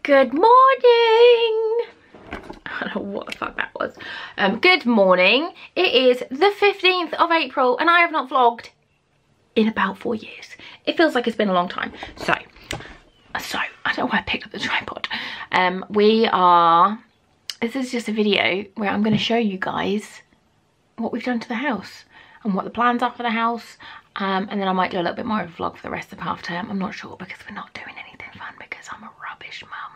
Good morning. I don't know what the fuck that was. Good morning. It is the 15th of April and I have not vlogged in about 4 years. It feels like it's been a long time. So I don't know why I picked up the tripod. This is just a video where I'm going to show you guys what we've done to the house and what the plans are for the house. And then I might do a little bit more of a vlog for the rest of half term. I'm not sure because we're not doing anything fun because I'm a rubbish mum.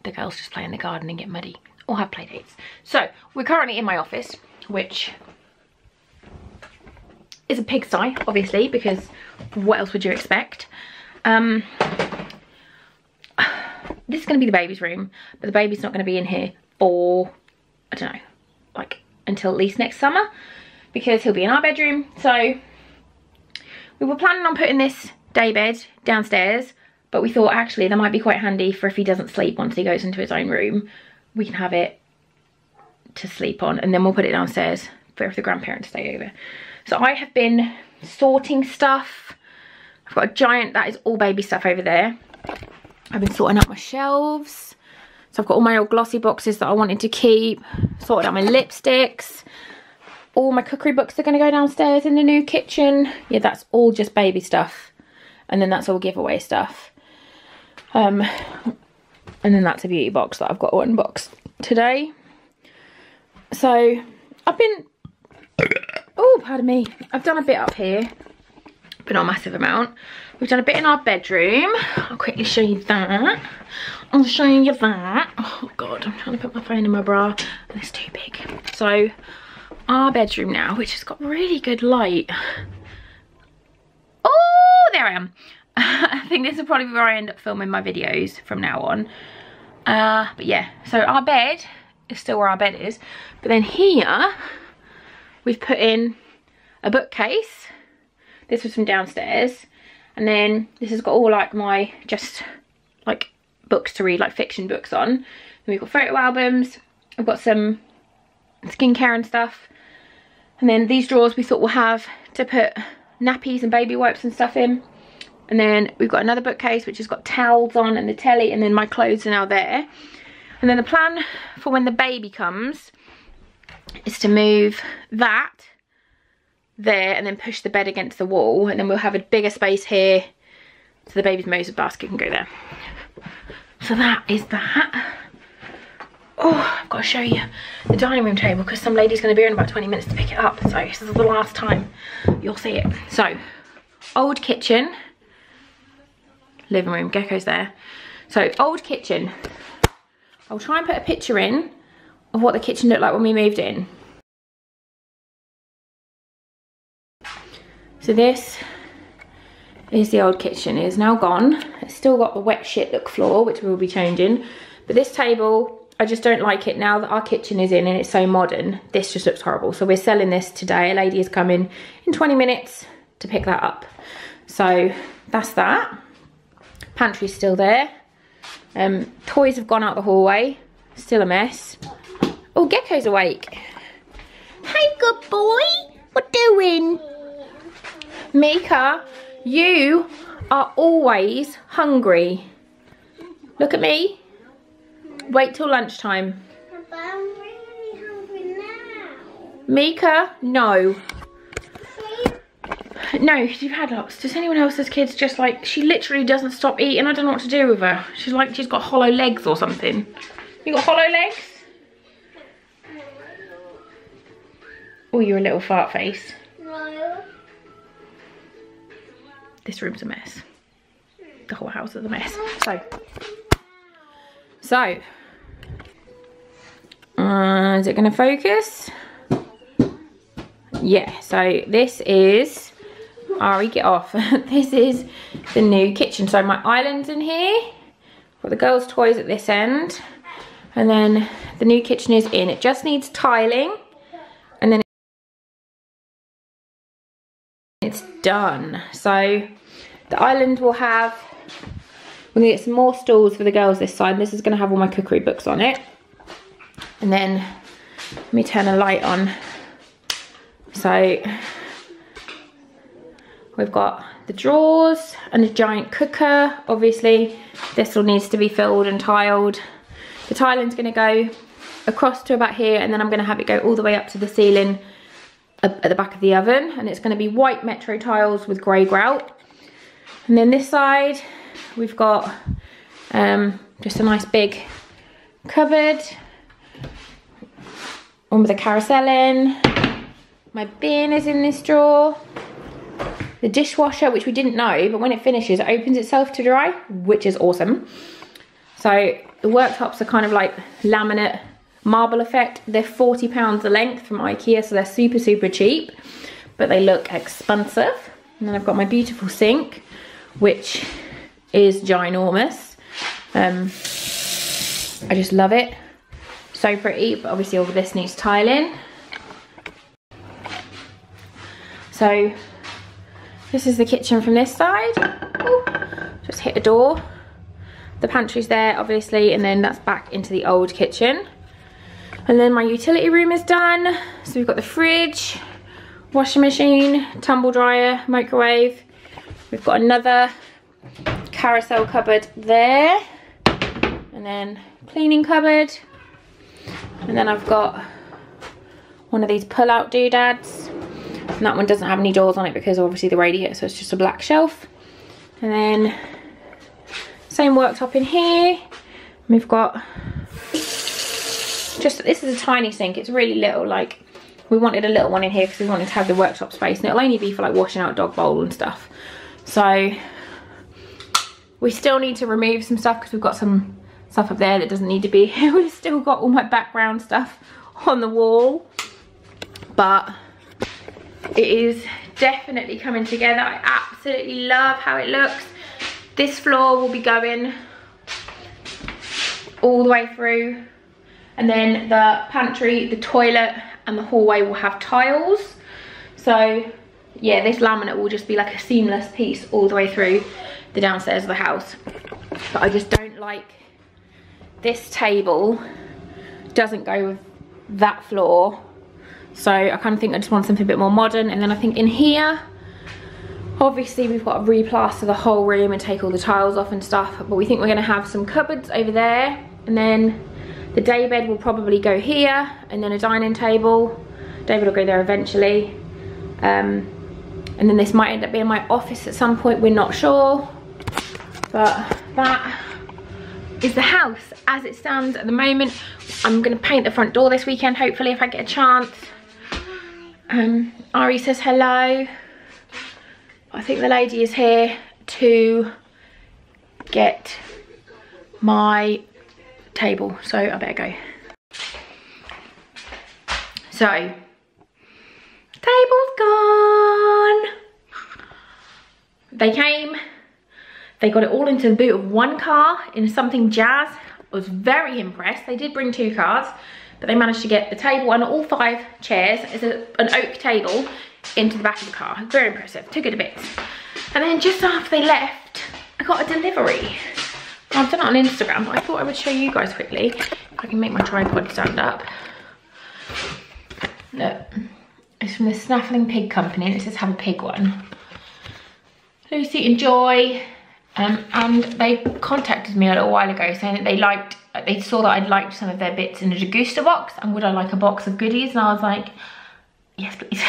The girls just play in the garden and get muddy or have play dates. So we're currently in my office, which is a pigsty, obviously, because what else would you expect? This is going to be the baby's room, but the baby's not going to be in here for, I don't know, like until at least next summer, because he'll be in our bedroom. So we were planning on putting this day bed downstairs, but we thought actually that might be quite handy for if he doesn't sleep once he goes into his own room. We can have it to sleep on, and then we'll put it downstairs for if the grandparents stay over. So I have been sorting stuff. I've got a giant, that is all baby stuff over there. I've been sorting out my shelves. So I've got all my old glossy boxes that I wanted to keep. Sorted out my lipsticks. All my cookery books are going to go downstairs in the new kitchen. Yeah, that's all just baby stuff. And then that's all giveaway stuff. And then that's a beauty box that I've got to unbox today. So I've been, oh pardon me, I've done a bit up here, but not a massive amount. We've done a bit in our bedroom. I'll quickly show you that. I'll show you that. Oh god, I'm trying to put my phone in my bra and it's too big. So our bedroom now, which has got really good light. Oh, there I am. I think this will probably be where I end up filming my videos from now on. But yeah, so our bed is still where our bed is. But then here, we've put in a bookcase. This was from downstairs. And then this has got all like my, just like books to read, like fiction books on. And we've got photo albums. We've got some skincare and stuff. And then these drawers we thought we'll have to put nappies and baby wipes and stuff in. And then we've got another bookcase which has got towels on and the telly, and then my clothes are now there. And then the plan for when the baby comes is to move that there and then push the bed against the wall, and then we'll have a bigger space here so the baby's Moses basket can go there. So that is that. Oh, I've got to show you the dining room table because some lady's going to be here in about 20 minutes to pick it up. So this is the last time you'll see it. So, old kitchen. Living room, Gecko's there. So, old kitchen. I'll try and put a picture in of what the kitchen looked like when we moved in. So this is the old kitchen. It is now gone. It's still got the wet shit look floor, which we will be changing. But this table, I just don't like it now that our kitchen is in and it's so modern. This just looks horrible. So we're selling this today. A lady is coming in 20 minutes to pick that up. So that's that. Pantry's still there. Toys have gone out the hallway. Still a mess. Oh, Gecko's awake. Hey, good boy. What doing? Mika, you are always hungry. Look at me. Wait till lunchtime. But I'm really hungry now. Mika, no. No, you've had lots. Does anyone else's kids just like, she literally doesn't stop eating. I don't know what to do with her. She's like, she's got hollow legs or something. You got hollow legs? Oh, you're a little fart face. No. This room's a mess. The whole house is a mess. So. Is it going to focus? Yeah, so this is, Ari, get off. This is the new kitchen. So my island's in here. Got the girls' toys at this end. And then the new kitchen is in. It just needs tiling. And then it's done. So the island will have, we're going to get some more stools for the girls this side. This is going to have all my cookery books on it. And then let me turn a light on. So We've got the drawers and a giant cooker. Obviously, this all needs to be filled and tiled. The tiling's gonna go across to about here, and then I'm gonna have it go all the way up to the ceiling at the back of the oven, and it's gonna be white Metro tiles with grey grout. And then this side, we've got just a nice big cupboard, one with a carousel in. My bin is in this drawer. The dishwasher, which we didn't know, but when it finishes, it opens itself to dry, which is awesome. So the worktops are kind of like laminate marble effect. They're £40 a length from IKEA, so they're super, super cheap, but they look expensive. And then I've got my beautiful sink, which is ginormous. I just love it. So pretty, but obviously all of this needs tiling. So this is the kitchen from this side. Ooh, just hit a door. The pantry's there, obviously, and then that's back into the old kitchen. And then my utility room is done. So we've got the fridge, washing machine, tumble dryer, microwave. We've got another carousel cupboard there. And then cleaning cupboard. And then I've got one of these pull-out doodads. And that one doesn't have any doors on it because obviously the radiator, so it's just a black shelf. And then same worktop in here. We've got just, this is a tiny sink, it's really little. Like, we wanted a little one in here because we wanted to have the worktop space, and it'll only be for like washing out dog bowl and stuff. So we still need to remove some stuff because we've got some stuff up there that doesn't need to be here. We've still got all my background stuff on the wall, but it is definitely coming together. I absolutely love how it looks. This floor will be going all the way through, and then the pantry, the toilet and the hallway will have tiles. So yeah, this laminate will just be like a seamless piece all the way through the downstairs of the house. But I just don't like, this table doesn't go with that floor. So I kind of think I just want something a bit more modern. And then I think in here, obviously we've got to replaster the whole room and take all the tiles off and stuff, but we think we're going to have some cupboards over there, and then the day bed will probably go here, and then a dining table. David will go there eventually. And then this might end up being my office at some point, we're not sure. But that is the house as it stands at the moment. I'm going to paint the front door this weekend, hopefully, if I get a chance. Ari says hello. I think the lady is here to get my table, so I better go. So, table's gone. They came, they got it all into the boot of one car in something jazz. I was very impressed. They did bring 2 cars, but they managed to get the table and all 5 chairs. It's an oak table into the back of the car. Very impressive, took it a bit. And then just after they left, I got a delivery. I've done it on Instagram, but I thought I would show you guys quickly. If I can make my tripod stand up. Look, it's from the Snaffling Pig Company, and it says have a pig one. Lucy and Joy, and they contacted me a little while ago saying that they saw that I'd liked some of their bits in a Degusta box, and would I like a box of goodies? And I was like, yes please,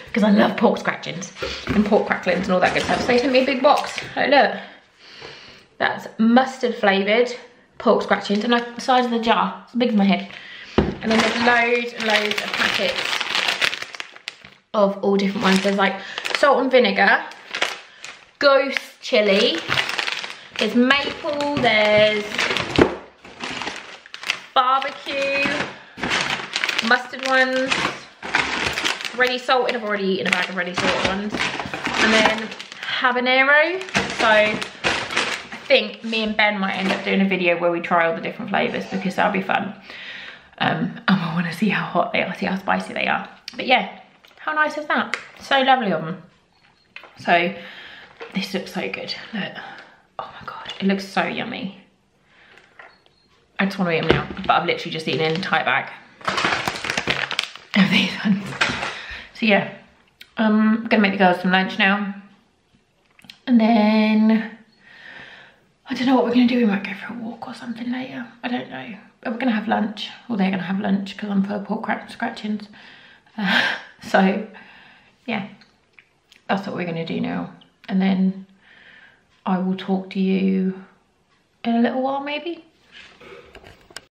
because I love pork scratchings and pork cracklings and all that good stuff. So they sent me a big box. Like, look, that's mustard flavoured pork scratchings, and like the size of the jar, it's as big as my head. And then there's loads and loads of packets of all different ones. There's like salt and vinegar, ghost chili, there's maple, there's barbecue, mustard ones, ready salted. I've already eaten a bag of ready salted ones. And then habanero. So I think me and Ben might end up doing a video where we try all the different flavours, because that'll be fun. And I want to see how hot they are, see how spicy they are. But yeah, how nice is that? So lovely of them. So this looks so good. Look. Oh my god, it looks so yummy. I just want to eat them now, but I've literally just eaten an entire bag of these ones. So yeah, I'm gonna make the girls some lunch now. And then I don't know what we're going to do. We might go for a walk or something later. I don't know. But we're going to have lunch. Or they're going to have lunch because I'm full of pork scratchings. So, yeah. That's what we're going to do now. And then I will talk to you in a little while maybe.